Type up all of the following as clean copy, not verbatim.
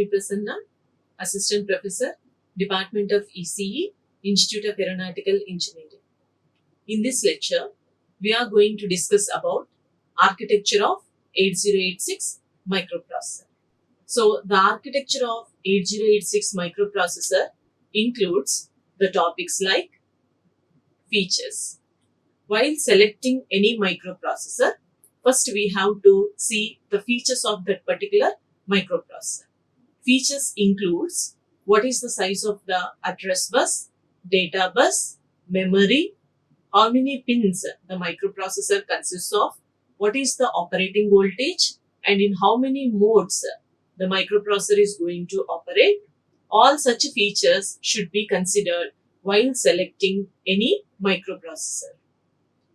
Lakshmi Prasanna, Assistant Professor, Department of ECE, Institute of Aeronautical Engineering. In this lecture, we are going to discuss about architecture of 8086 microprocessor. So, the architecture of 8086 microprocessor includes the topics like features. While selecting any microprocessor, first we have to see the features of that particular microprocessor. Features includes what is the size of the address bus, data bus, memory, how many pins the microprocessor consists of, what is the operating voltage, and in how many modes the microprocessor is going to operate. All such features should be considered while selecting any microprocessor.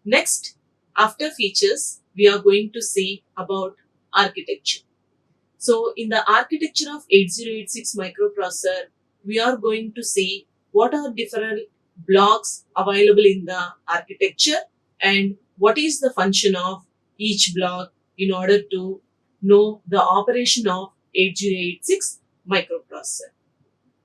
Next, after features, we are going to see about architecture. So, in the architecture of 8086 microprocessor, we are going to see what are different blocks available in the architecture and what is the function of each block in order to know the operation of 8086 microprocessor.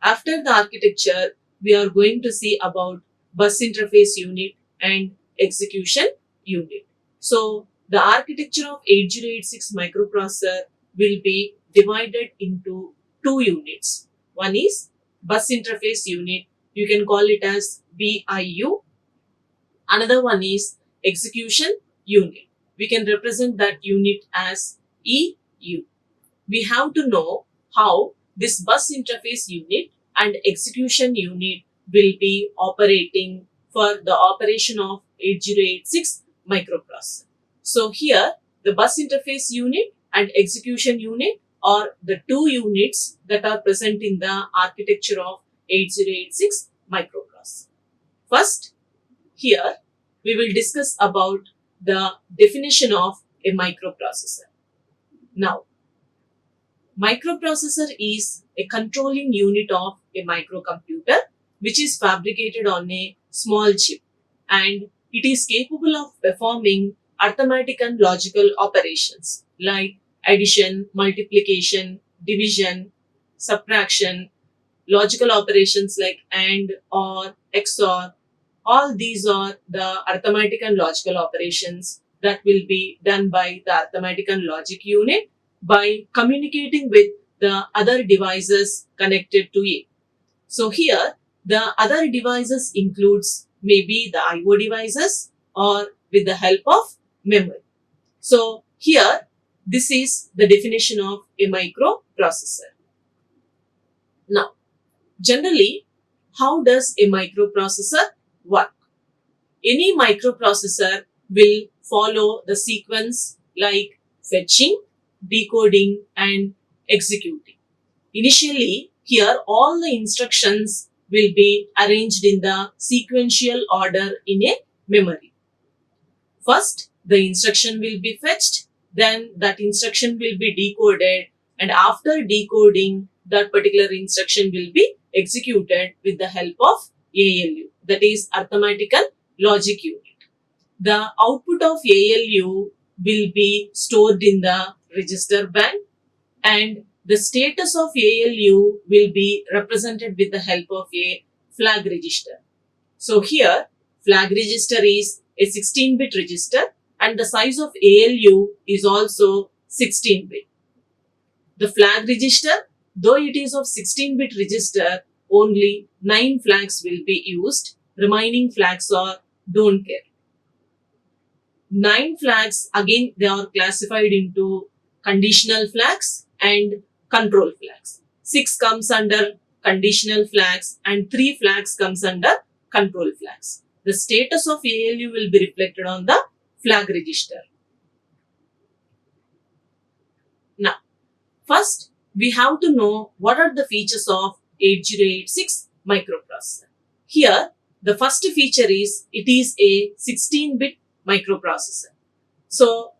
After the architecture, we are going to see about bus interface unit and execution unit. So, the architecture of 8086 microprocessor will be divided into two units. One is bus interface unit. You can call it as BIU. Another one is execution unit. We can represent that unit as EU. We have to know how this bus interface unit and execution unit will be operating for the operation of 8086 microprocessor. So here the bus interface unit and execution unit are the two units that are present in the architecture of 8086 microprocessor. First, here we will discuss about the definition of a microprocessor. Now, microprocessor is a controlling unit of a microcomputer which is fabricated on a small chip, and it is capable of performing arithmetic and logical operations like addition, multiplication, division, subtraction, logical operations like AND, OR, XOR. All these are the arithmetic and logical operations that will be done by the arithmetic and logic unit by communicating with the other devices connected to it. So here, the other devices includes maybe the IO devices or with the help of memory. So here, this is the definition of a microprocessor. Now, generally, how does a microprocessor work? Any microprocessor will follow the sequence like fetching, decoding, and executing. Initially, here all the instructions will be arranged in the sequential order in a memory. First, the instruction will be fetched, then that instruction will be decoded, and after decoding, that particular instruction will be executed with the help of ALU, that is arithmetic and logic unit. The output of ALU will be stored in the register bank, and the status of ALU will be represented with the help of a flag register. So here, flag register is a 16-bit register and the size of ALU is also 16-bit. The flag register, though it is of 16-bit register, only 9 flags will be used. Remaining flags are don't care. 9 flags, again, they are classified into conditional flags and control flags. 6 comes under conditional flags and 3 flags comes under control flags. The status of ALU will be reflected on the flag register. Now, first, we have to know what are the features of 8086 microprocessor. Here, the first feature is it is a 16-bit microprocessor. So,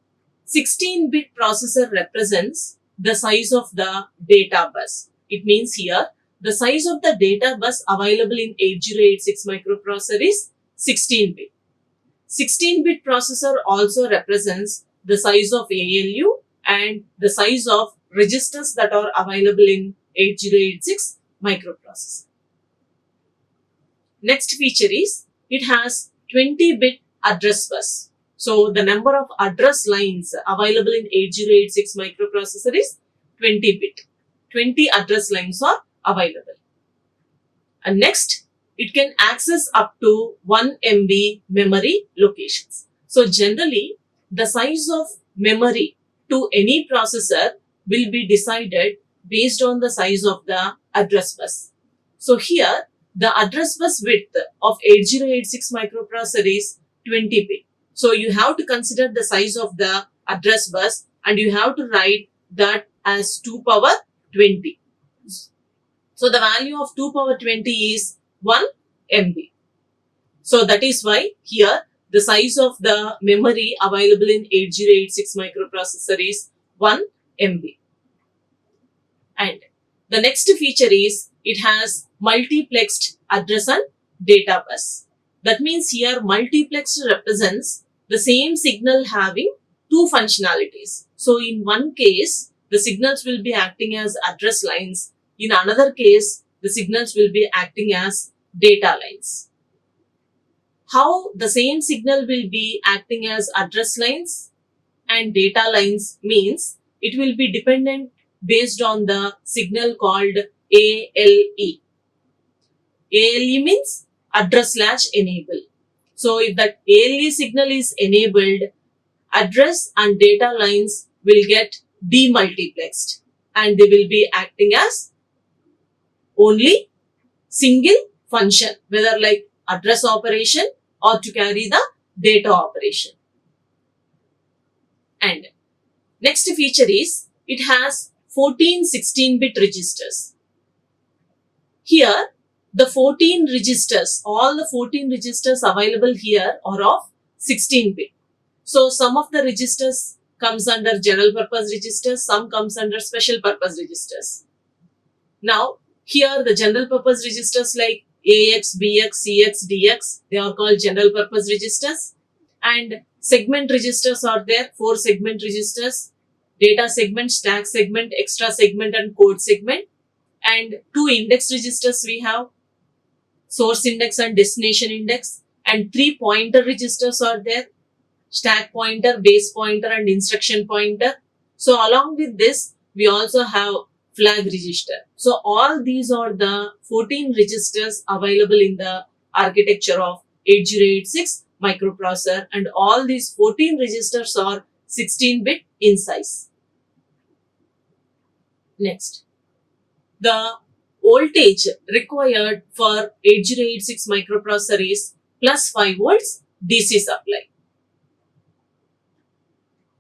16-bit processor represents the size of the data bus. It means here, the size of the data bus available in 8086 microprocessor is 16-bit. 16-bit processor also represents the size of ALU and the size of registers that are available in 8086 microprocessor. Next feature is it has 20-bit address bus. So the number of address lines available in 8086 microprocessor is 20-bit. 20 address lines are available. And next, it can access up to 1 MB memory locations. So generally, the size of memory to any processor will be decided based on the size of the address bus. So here, the address bus width of 8086 microprocessor is 20 bit. So you have to consider the size of the address bus and you have to write that as 2 power 20. So the value of 2 power 20 is 1 MB. So that is why here the size of the memory available in 8086 microprocessor is 1 MB. And the next feature is it has multiplexed address and data bus. That means here multiplexed represents the same signal having two functionalities. So in one case, the signals will be acting as address lines. In another case, the signals will be acting as data lines. How the same signal will be acting as address lines and data lines means it will be dependent based on the signal called ALE. ALE means address/enable. So if that ALE signal is enabled, address and data lines will get demultiplexed and they will be acting as only single function, whether like address operation or to carry the data operation. And next feature is it has 14 16-bit registers. Here the 14 registers, all the 14 registers available here are of 16-bit. So some of the registers comes under general purpose registers, some comes under special purpose registers. Now here the general purpose registers like AX, BX, CX, DX, they are called general purpose registers. And segment registers are there, 4 segment registers, data segment, stack segment, extra segment and code segment. And 2 index registers we have, source index and destination index. And 3 pointer registers are there, stack pointer, base pointer and instruction pointer. So along with this, we also have flag register. So all these are the 14 registers available in the architecture of 8086 microprocessor, and all these 14 registers are 16-bit in size. Next, the voltage required for 8086 microprocessor is plus 5 volts DC supply.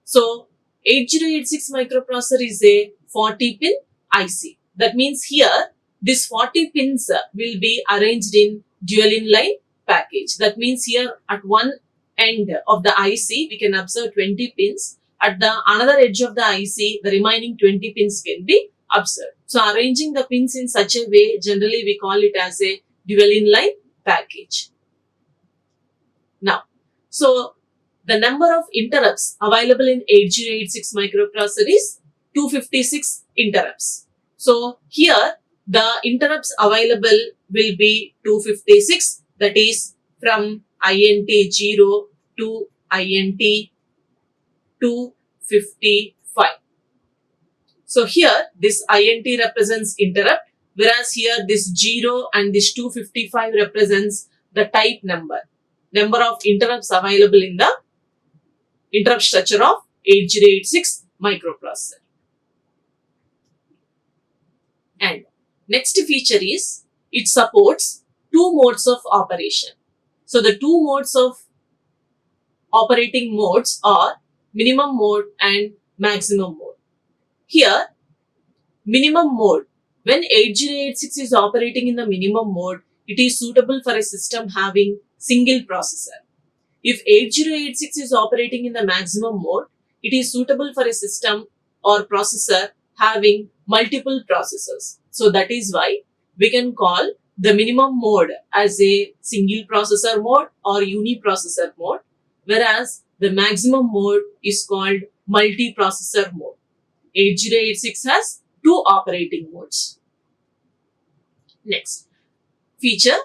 So 8086 microprocessor is a 40-pin IC. That means here this 40 pins will be arranged in dual inline package. That means here at one end of the IC we can observe 20 pins. At the another edge of the IC the remaining 20 pins can be observed. So arranging the pins in such a way, generally we call it as a dual inline package. Now, so the number of interrupts available in 8086 microprocessor is 256 interrupts. So here the interrupts available will be 256, that is from INT 0 to INT 255. So here this INT represents interrupt, whereas here this 0 and this 255 represents the type number of interrupts available in the interrupt structure of 8086 microprocessor. And next feature is it supports 2 modes of operation. So the 2 modes of operating modes are minimum mode and maximum mode. Here, minimum mode, when 8086 is operating in the minimum mode, it is suitable for a system having single processor. If 8086 is operating in the maximum mode, it is suitable for a system or processor having multiple processors. So that is why we can call the minimum mode as a single processor mode or uniprocessor mode, whereas the maximum mode is called multiprocessor mode. 8086 has 2 operating modes. Next feature,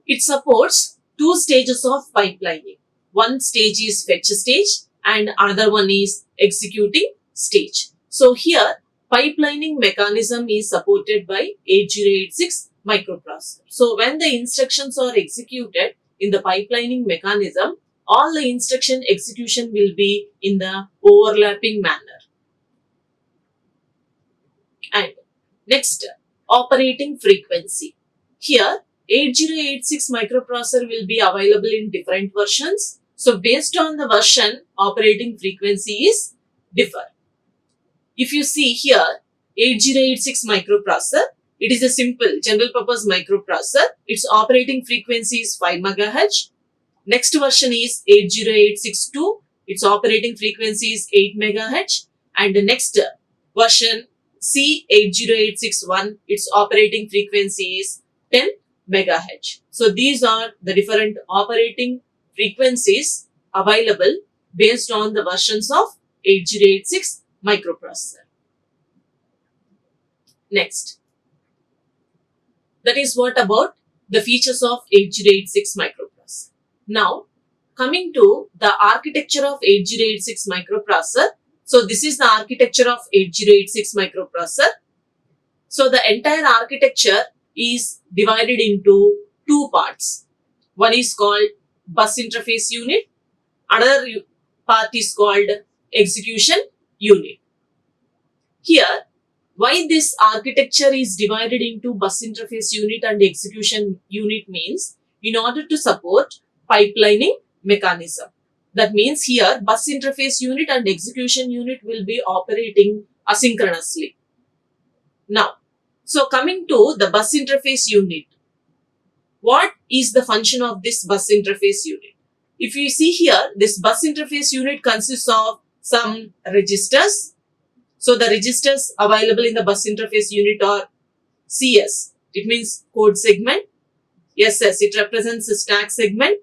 it supports two stages of pipelining. One stage is fetch stage and another one is executing stage. So here pipelining mechanism is supported by 8086 microprocessor. So when the instructions are executed in the pipelining mechanism, all the instruction execution will be in the overlapping manner. And next, operating frequency. Here 8086 microprocessor will be available in different versions. So based on the version, operating frequency is differ. If you see here 8086 microprocessor, it is a simple general purpose microprocessor. Its operating frequency is 5 MHz. Next version is 80862. Its operating frequency is 8 MHz. And the next version C80861, its operating frequency is 10 MHz. So these are the different operating frequencies available based on the versions of 8086 microprocessor. Next, that is what about the features of 8086 microprocessor. Now, coming to the architecture of 8086 microprocessor. So this is the architecture of 8086 microprocessor. So the entire architecture is divided into two parts. One is called bus interface unit. Another part is called execution unit. Here, why this architecture is divided into bus interface unit and execution unit means in order to support pipelining mechanism. That means here bus interface unit and execution unit will be operating asynchronously. Now, so coming to the bus interface unit, what is the function of this bus interface unit? If you see here, this bus interface unit consists of some registers. So the registers available in the bus interface unit are CS, it means code segment. SS, it represents the stack segment.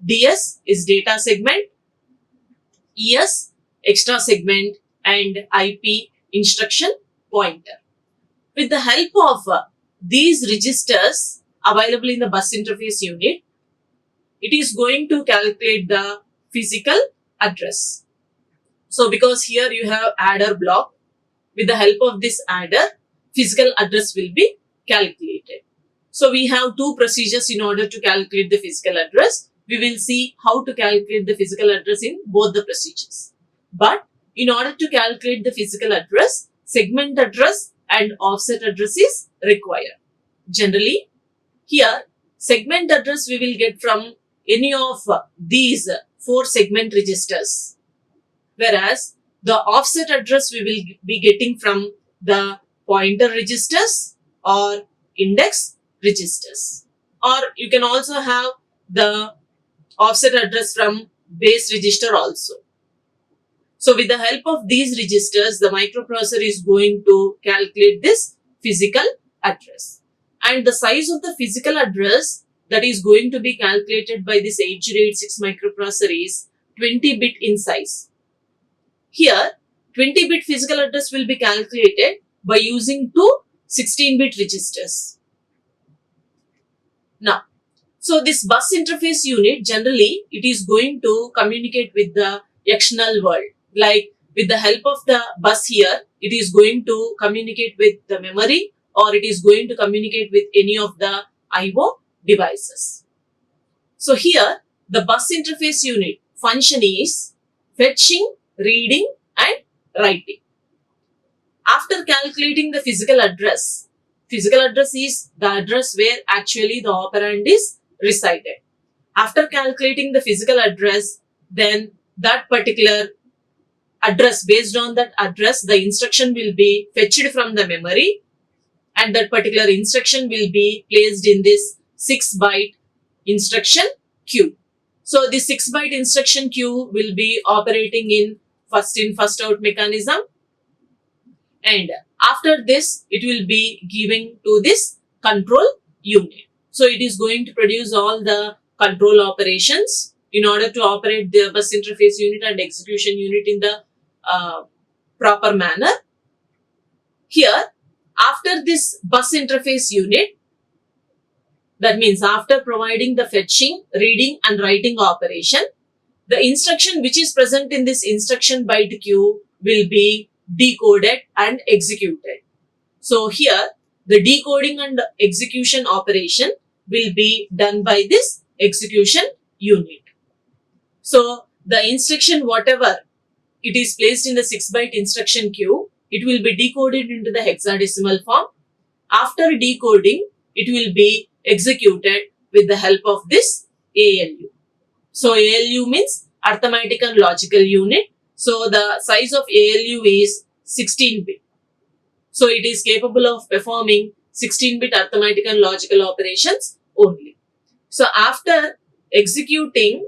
DS is data segment. ES, extra segment, and IP, instruction pointer. With the help of these registers available in the bus interface unit, it is going to calculate the physical address. So because here you have adder block, with the help of this adder, physical address will be calculated. So we have two procedures in order to calculate the physical address. We will see how to calculate the physical address in both the procedures. But in order to calculate the physical address, segment address and offset address is required. Generally, here segment address we will get from any of these 4 segment registers, whereas the offset address we will be getting from the pointer registers or index registers, or you can also have the offset address from base register also. So with the help of these registers, the microprocessor is going to calculate this physical address. And the size of the physical address that is going to be calculated by this 8086 microprocessor is 20-bit in size. Here, 20-bit physical address will be calculated by using two 16-bit registers. Now, so this bus interface unit, generally, it is going to communicate with the external world. Like with the help of the bus here, it is going to communicate with the memory, or it is going to communicate with any of the I/O devices. So here, the bus interface unit function is fetching, reading and writing. After calculating the physical address is the address where actually the operand is resided. After calculating the physical address, then that particular address, based on that address, the instruction will be fetched from the memory, and that particular instruction will be placed in this 6-byte instruction queue. So the 6-byte instruction queue will be operating in first in first out mechanism, and after this it will be giving to this control unit. So it is going to produce all the control operations in order to operate the bus interface unit and execution unit in the proper manner. Here, after this bus interface unit, That means after providing the fetching, reading and writing operation, the instruction which is present in this instruction byte queue will be decoded and executed. So here the decoding and execution operation will be done by this execution unit. So the instruction whatever it is placed in the 6-byte instruction queue, it will be decoded into the hexadecimal form. After decoding, it will be executed with the help of this ALU. So ALU means arithmetic and logical unit. So the size of ALU is 16-bit. So it is capable of performing 16-bit arithmetic and logical operations only. So after executing,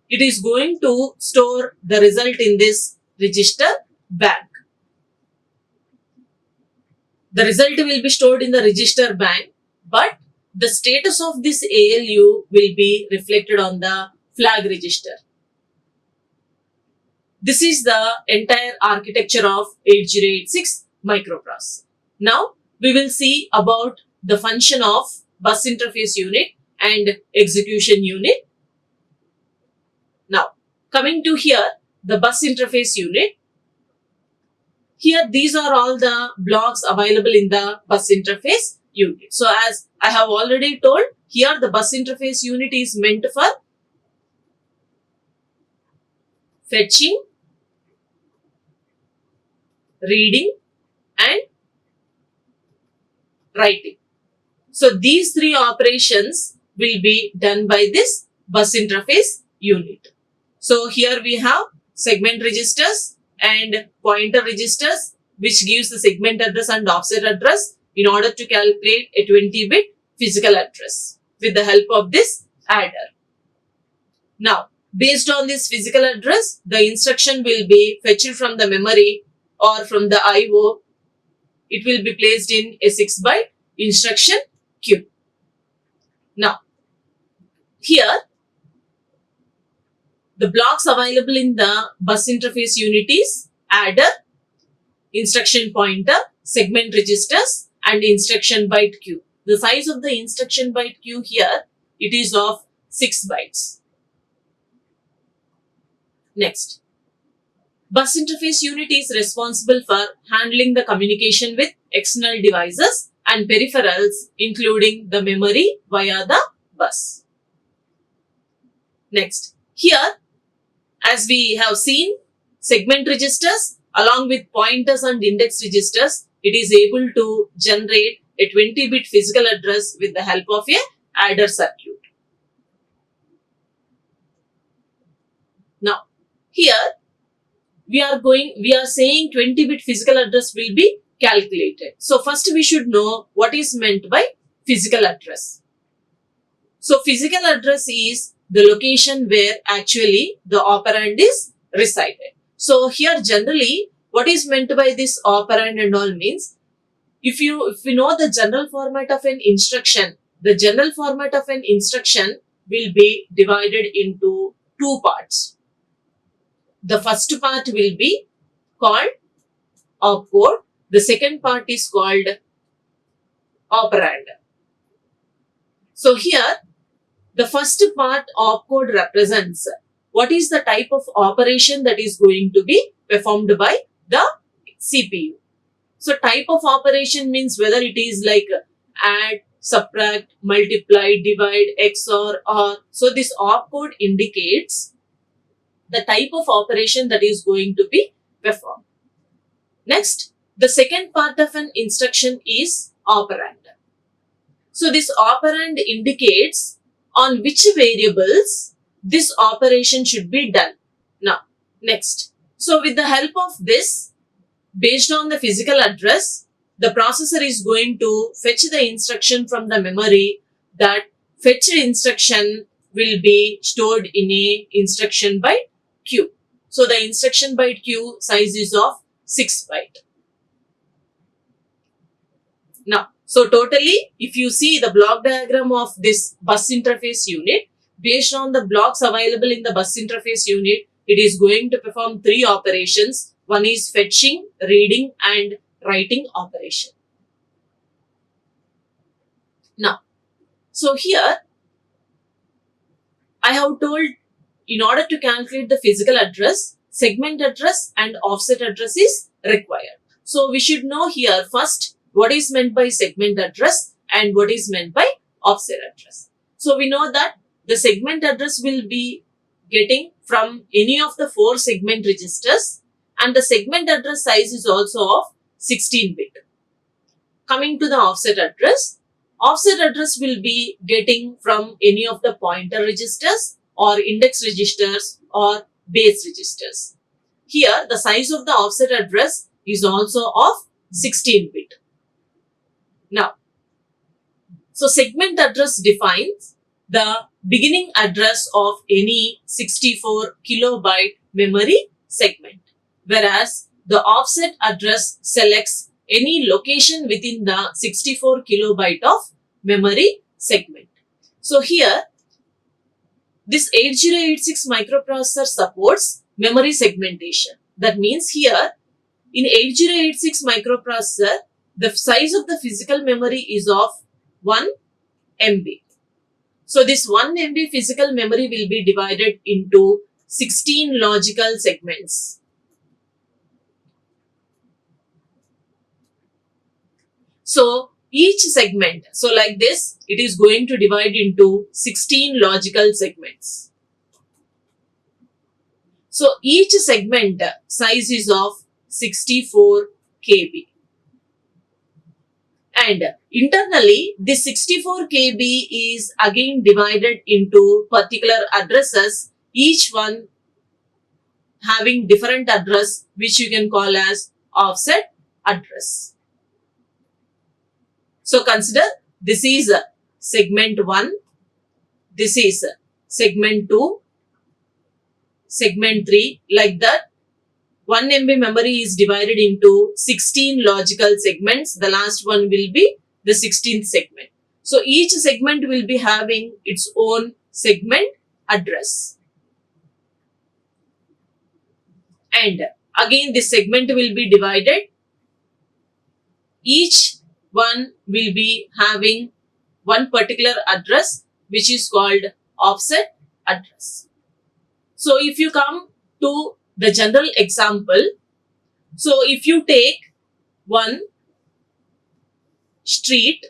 it is going to store the result in this register bank. The result will be stored in the register bank, but the status of this ALU will be reflected on the flag register. This is the entire architecture of 8086 microprocessor. Now we will see about the function of bus interface unit and execution unit. Now coming to here, the bus interface unit. Here these are all the blocks available in the bus interface unit. So as I have already told, here the bus interface unit is meant for fetching, reading and writing. So these three operations will be done by this bus interface unit. So here we have segment registers and pointer registers, which gives the segment address and offset address in order to calculate a 20-bit physical address with the help of this adder. Now, based on this physical address, the instruction will be fetched from the memory or from the IO. It will be placed in a 6-byte instruction queue. Now, here the blocks available in the bus interface unit is adder, instruction pointer, segment registers and instruction byte queue. The size of the instruction byte queue here, it is of 6 bytes. Next, bus interface unit is responsible for handling the communication with external devices and peripherals, including the memory via the bus. Next, here as we have seen, segment registers along with pointers and index registers, it is able to generate a 20-bit physical address with the help of a adder circuit. Now, here we are saying 20-bit physical address will be calculated. So first we should know what is meant by physical address. So physical address is the location where actually the operand is resided. So here generally what is meant by this operand and all means, if you know the general format of an instruction, the general format of an instruction will be divided into two parts. The first part will be called opcode. The second part is called operand. So here the first part opcode represents what is the type of operation that is going to be performed by the CPU. So type of operation means whether it is like add, subtract, multiply, divide, XOR, OR. So this opcode indicates the type of operation that is going to be performed. Next, the second part of an instruction is operand. So this operand indicates on which variables this operation should be done. Now, next. So with the help of this, based on the physical address, the processor is going to fetch the instruction from the memory. That fetched instruction will be stored in a instruction byte queue. So the instruction byte queue size is of 6 byte. Now, so totally, if you see the block diagram of this bus interface unit, based on the blocks available in the bus interface unit, it is going to perform 3 operations. One is fetching, reading and writing operation. Now, So here I have told, in order to calculate the physical address, segment address and offset address is required. So we should know here first what is meant by segment address and what is meant by offset address. So we know that the segment address will be getting from any of the 4 segment registers, and the segment address size is also of 16 bit. Coming to the offset address will be getting from any of the pointer registers or index registers or base registers. Here the size of the offset address is also of 16 bit. Now, so segment address defines the beginning address of any 64 kilobyte memory segment, whereas the offset address selects any location within the 64 kilobyte of memory segment. So here, this 8086 microprocessor supports memory segmentation. That means here, in 8086 microprocessor, the size of the physical memory is of 1 MB. So this 1 MB physical memory will be divided into 16 logical segments. So each segment, so like this, it is going to divide into 16 logical segments. So each segment size is of 64 KB. And internally, this 64 KB is again divided into particular addresses, each one having different address, which you can call as offset address. So consider, this is segment 1, this is segment 2, segment 3, like that. 1 MB memory is divided into 16 logical segments. The last one will be the 16th segment. So each segment will be having its own segment address. And again, this segment will be divided. Each one will be having one particular address, which is called offset address. So if you come to the general example, so if you take one street,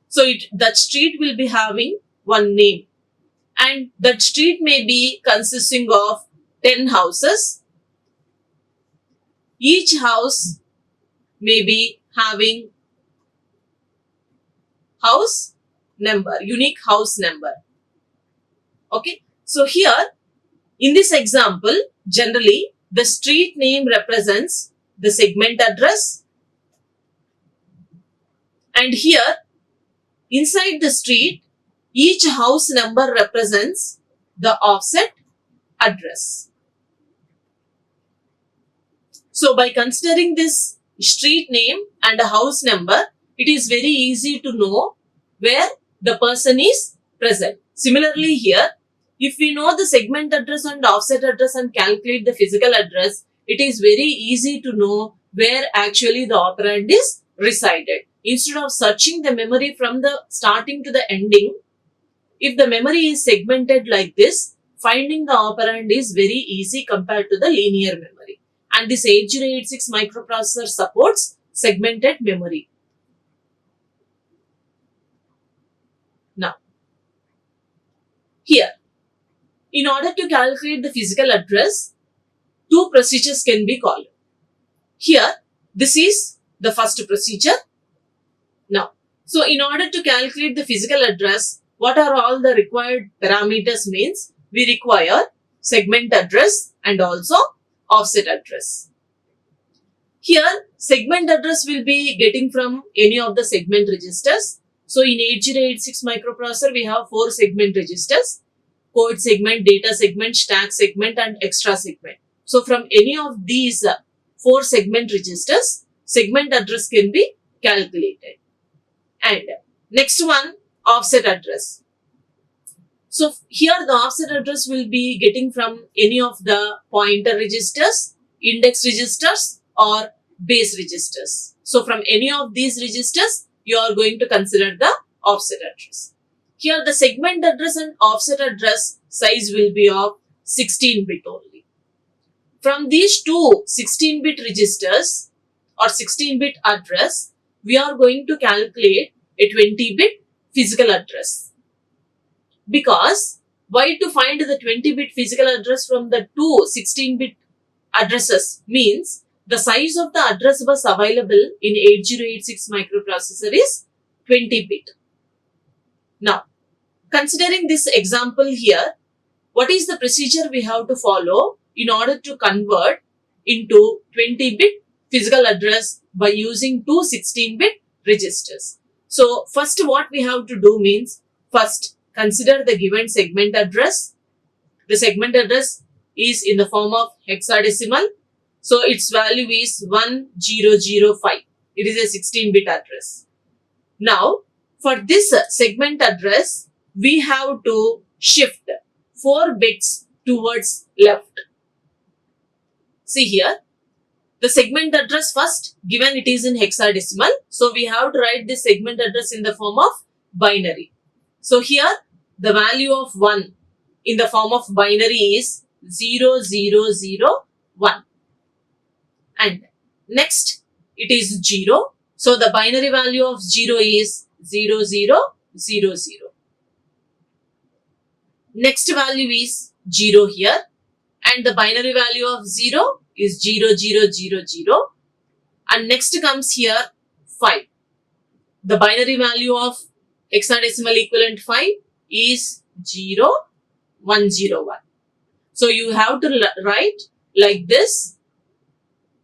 so that street will be having one name, and that street may be consisting of 10 houses. Each house may be having house number, unique house number. Okay, so here in this example, generally the street name represents the segment address, and here inside the street, each house number represents the offset address. So by considering this street name and a house number, it is very easy to know where the person is present. Similarly here, if we know the segment address and offset address and calculate the physical address, it is very easy to know where actually the operand is resided. Instead of searching the memory from the starting to the ending, if the memory is segmented like this, finding the operand is very easy compared to the linear memory. And this 8086 microprocessor supports segmented memory. Now, here, in order to calculate the physical address, 2 procedures can be called. Here, this is the first procedure. Now, so in order to calculate the physical address, what are all the required parameters means? We require segment address and also offset address. Here, segment address will be getting from any of the segment registers. So in 8086 microprocessor, we have 4 segment registers: code segment, data segment, stack segment and extra segment. So from any of these 4 segment registers, segment address can be calculated. And next one, offset address. So here the offset address will be getting from any of the pointer registers, index registers or base registers. So from any of these registers, you are going to consider the offset address. Here the segment address and offset address size will be of 16-bit only. From these two 16-bit registers or 16-bit address, we are going to calculate a 20-bit physical address. Because why to find the 20-bit physical address from the two 16-bit addresses means the size of the address bus available in 8086 microprocessor is 20-bit. Now, considering this example here, what is the procedure we have to follow in order to convert into 20-bit physical address by using two 16-bit registers? So, first what we have to do means, first consider the given segment address. The segment address is in the form of hexadecimal. So, its value is 1005. It is a 16-bit address. Now, for this segment address, we have to shift 4 bits towards left. See here, the segment address first given it is in hexadecimal. So, we have to write this segment address in the form of binary. So, here the value of 1 in the form of binary is 0001. And next it is 0. So, the binary value of 0 is 0000. Next value is 0 here, and the binary value of 0 is 0000, and next comes here 5. The binary value of hexadecimal equivalent 5 is 0101. So, you have to write like this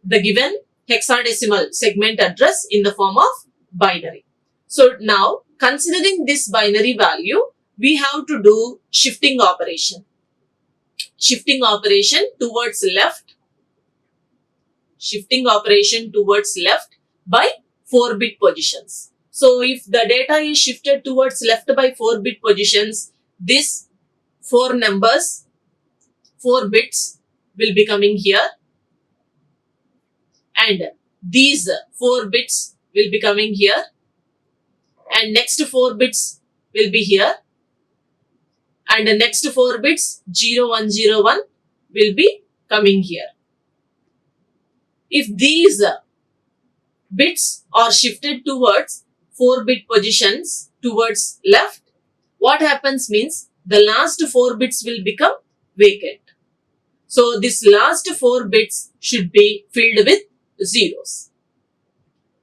the given hexadecimal segment address in the form of binary. So, now considering this binary value, we have to do shifting operation. Shifting operation towards left. Shifting operation towards left by 4-bit positions. So, if the data is shifted towards left by 4-bit positions, this 4 numbers, 4 bits will be coming here, and these 4 bits will be coming here, and next 4 bits will be here, and the next 4 bits 0101 will be coming here. If these bits are shifted towards 4-bit positions towards left, what happens means the last 4 bits will become vacant. So, this last 4 bits should be filled with zeros.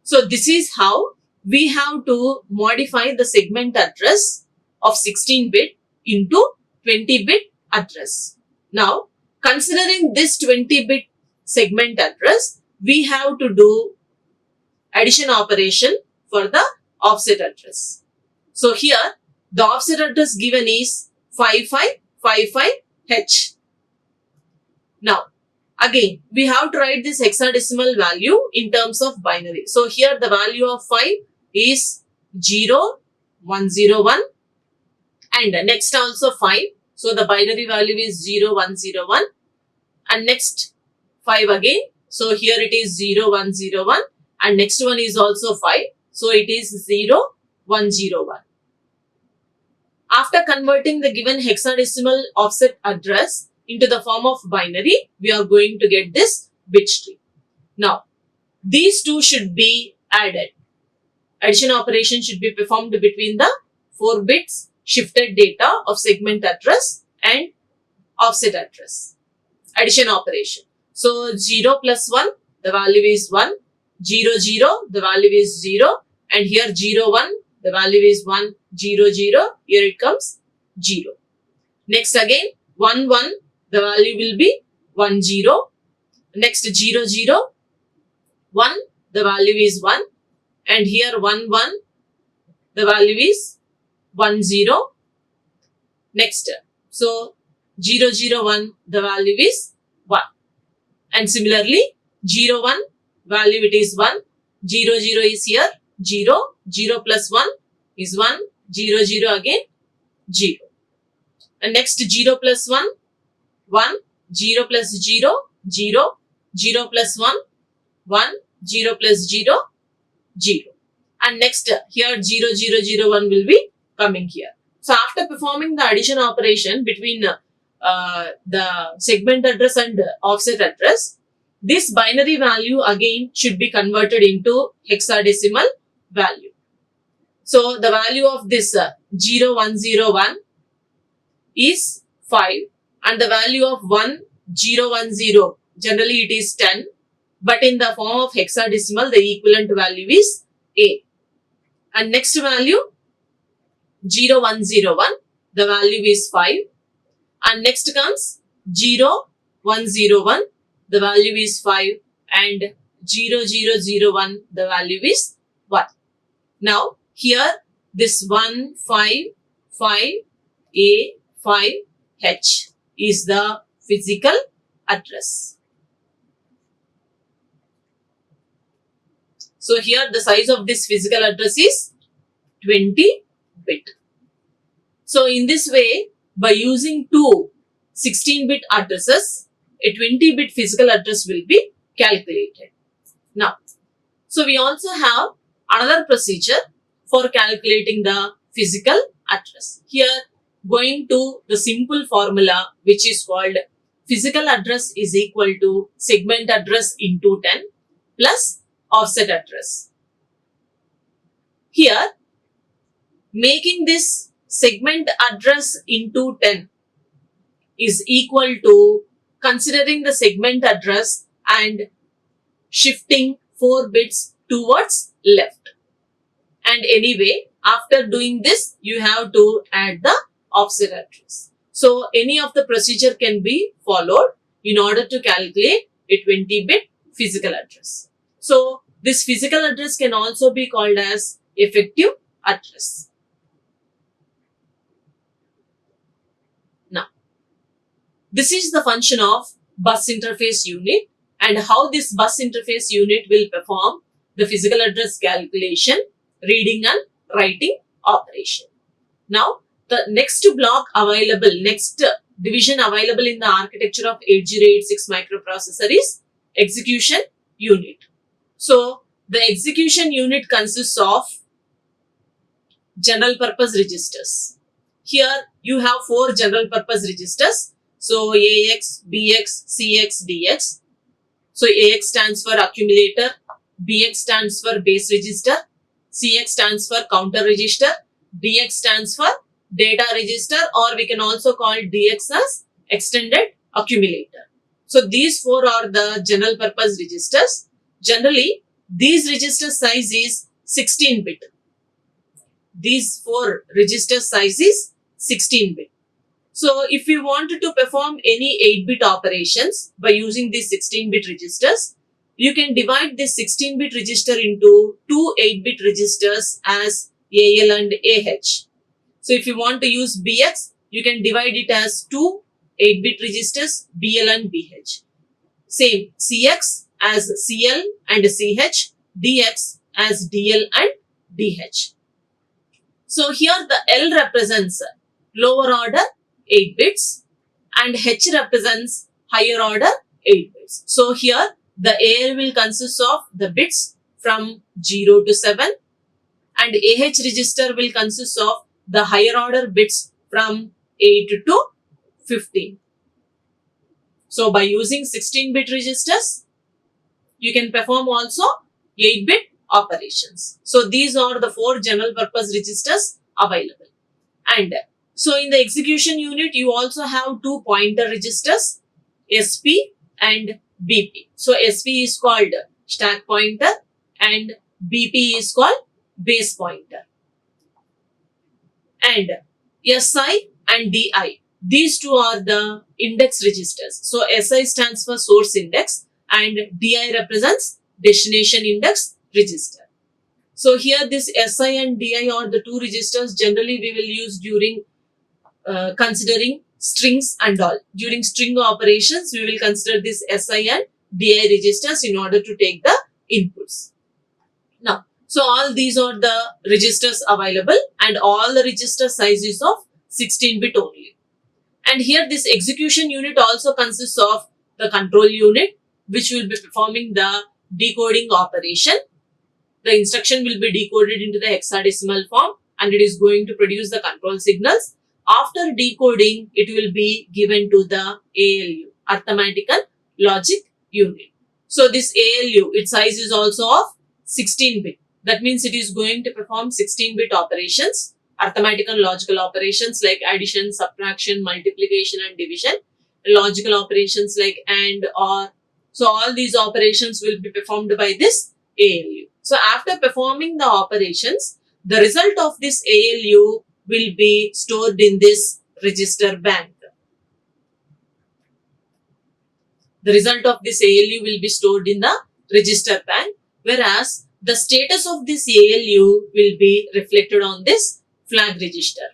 So, this is how we have to modify the segment address of 16-bit into 20-bit address. Now, considering this 20-bit segment address, we have to do addition operation for the offset address. So, here the offset address given is 5555H. Now, again, we have to write this hexadecimal value in terms of binary. So, here the value of 5 is 0101, and next also 5. So, the binary value is 0101, and next 5 again. So, here it is 0101, and next one is also 5. So, it is 0101. After converting the given hexadecimal offset address into the form of binary, we are going to get this bit stream. Now, these two should be added. Addition operation should be performed between the 4 bits shifted data of segment address and offset address. Addition operation. So, 0 plus 1, the value is 1, 0, 0, the value is 0, and here 0, 1, the value is 1, 0, 0, here it comes 0. Next again 1, 1, the value will be 1, 0. Next 0, 0, 1, the value is 1, and here 1, 1, the value is 1, 0. Next, so 0, 0, 1, the value is 1. And similarly 0, 1, value it is 1, 0, 0 is here 0, 0 plus 1 is 1, 0, 0 again 0. And next 0 plus 1, 1, 0 plus 0, 0, 0 plus 1, 1, 0 plus 0, 0. and next here 0001 will be coming here. So after performing the addition operation between the segment address and offset address, this binary value again should be converted into hexadecimal value. So the value of this 0101 is 5 and the value of 1010, generally it is 10, but in the form of hexadecimal the equivalent value is A. And next value 0101, the value is 5, and next comes 0101, the value is 5, and 0001, the value is 1. Now here this 155A5H is the physical address. So here the size of this physical address is 20 bit. So in this way, by using two 16-bit addresses, a 20-bit physical address will be calculated. Now, so we also have another procedure for calculating the physical address. Here, going to the simple formula which is called physical address is equal to segment address into 10 plus offset address. Here, making this segment address into 10 is equal to considering the segment address and shifting 4 bits towards left. And anyway, after doing this, you have to add the offset address. So any of the procedure can be followed in order to calculate a 20-bit physical address. So this physical address can also be called as effective address. Now, this is the function of bus interface unit and how this bus interface unit will perform the physical address calculation, reading and writing operation. Now, the next block available, next division available in the architecture of 8086 microprocessor is execution unit. So, the execution unit consists of general purpose registers. Here, you have 4 general purpose registers. So, AX, BX, CX, DX. So, AX stands for accumulator, BX stands for base register, CX stands for counter register, DX stands for data register, or we can also call DX as extended accumulator. So, these 4 are the general purpose registers. Generally, these register size is 16-bit. These 4 register size is 16-bit. So, if we wanted to perform any 8-bit operations by using these 16-bit registers, you can divide this 16-bit register into 2 8-bit registers as AL and AH. So, if you want to use BX, you can divide it as 2 8-bit registers BL and BH. Same CX as CL and CH, DX as DL and DH. So, here the L represents lower order 8 bits and H represents higher order 8 bits. So, here the AL will consist of the bits from 0 to 7 and AH register will consist of the higher order bits from 8 to 15. So, by using 16-bit registers, you can perform also 8-bit operations. So, these are the 4 general purpose registers available. And so, in the execution unit, you also have 2 pointer registers, SP and BP. So, SP is called stack pointer and BP is called base pointer. And SI and DI, these 2 are the index registers. So, SI stands for source index and DI represents destination index register. So, here this SI and DI are the 2 registers generally we will use during considering strings and all. During string operations, we will consider this SI and DI registers in order to take the inputs. Now, so all these are the registers available and all the register sizes of 16-bit only. And here this execution unit also consists of the control unit which will be performing the decoding operation. the instruction will be decoded into the hexadecimal form and it is going to produce the control signals. After decoding, it will be given to the ALU, Arithmetical Logic Unit. So this ALU, its size is also of 16-bit. That means it is going to perform 16-bit operations, arithmetical and logical operations like addition, subtraction, multiplication and division, logical operations like AND, OR. So all these operations will be performed by this ALU. So after performing the operations, the result of this ALU will be stored in this register bank. The result of this ALU will be stored in the register bank, whereas the status of this ALU will be reflected on this flag register.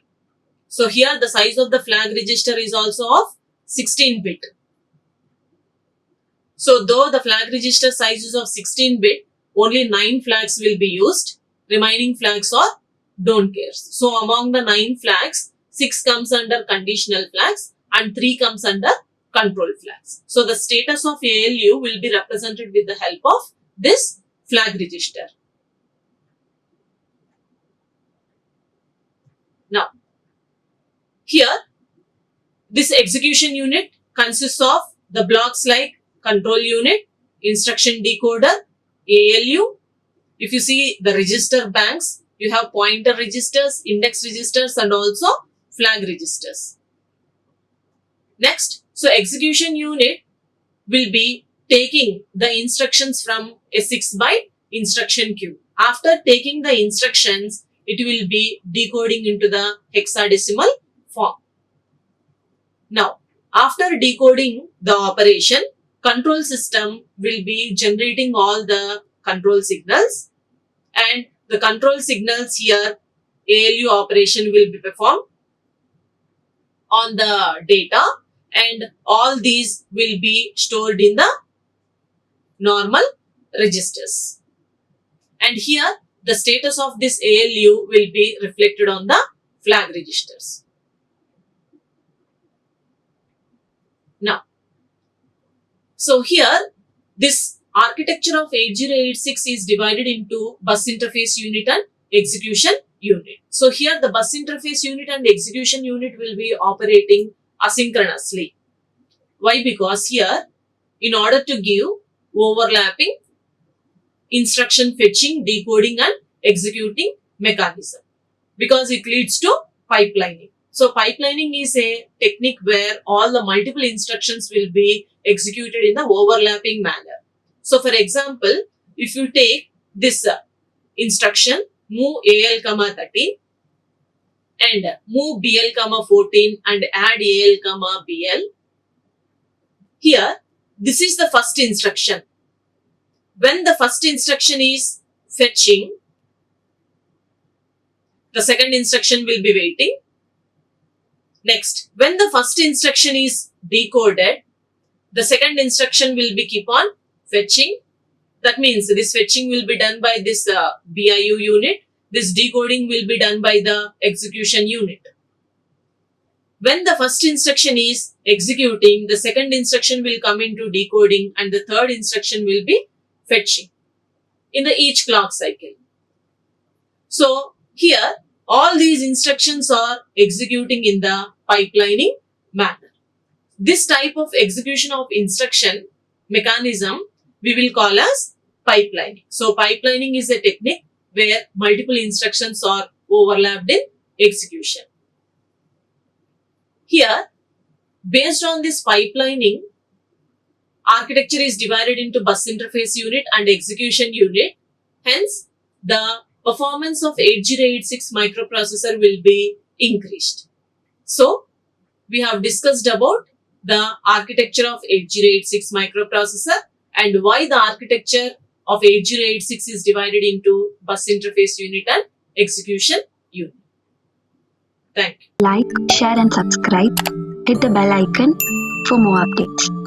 So here the size of the flag register is also of 16-bit. So though the flag register size is of 16-bit, only 9 flags will be used. Remaining flags are don't care. So among the 9 flags, 6 comes under conditional flags and 3 comes under control flags. So the status of ALU will be represented with the help of this flag register. Now, here this execution unit consists of the blocks like control unit, instruction decoder, ALU. If you see the register banks, you have pointer registers, index registers and also flag registers. Next, so execution unit will be taking the instructions from a 6-byte instruction queue. After taking the instructions, it will be decoding into the hexadecimal form. Now, after decoding the operation, control system will be generating all the control signals, and the control signals here, ALU operation will be performed on the data, and all these will be stored in the normal registers. And here the status of this ALU will be reflected on the flag registers. Now, so here this architecture of 8086 is divided into bus interface unit and execution unit. So here the bus interface unit and execution unit will be operating asynchronously. Why? Because here, in order to give overlapping instruction fetching, decoding and executing mechanism, because it leads to pipelining. So pipelining is a technique where all the multiple instructions will be executed in the overlapping manner. So for example, if you take this instruction move AL, 13 and move BL, 14 and add AL, BL. Here, this is the first instruction. When the first instruction is fetching, the second instruction will be waiting. Next, when the first instruction is decoded, the second instruction will be keep on fetching. That means this fetching will be done by this BIU unit. This decoding will be done by the execution unit. When the first instruction is executing, the second instruction will come into decoding and the third instruction will be fetching in the each clock cycle. So here all these instructions are executing in the pipelining manner. This type of execution of instruction mechanism we will call as pipelining. So pipelining is a technique where multiple instructions are overlapped in execution. Here, based on this pipelining, architecture is divided into bus interface unit and execution unit. Hence, the performance of 8086 microprocessor will be increased. So, we have discussed about the architecture of 8086 microprocessor and why the architecture of 8086 is divided into bus interface unit and execution unit. Thank you. Like, share and subscribe. Hit the bell icon for more updates.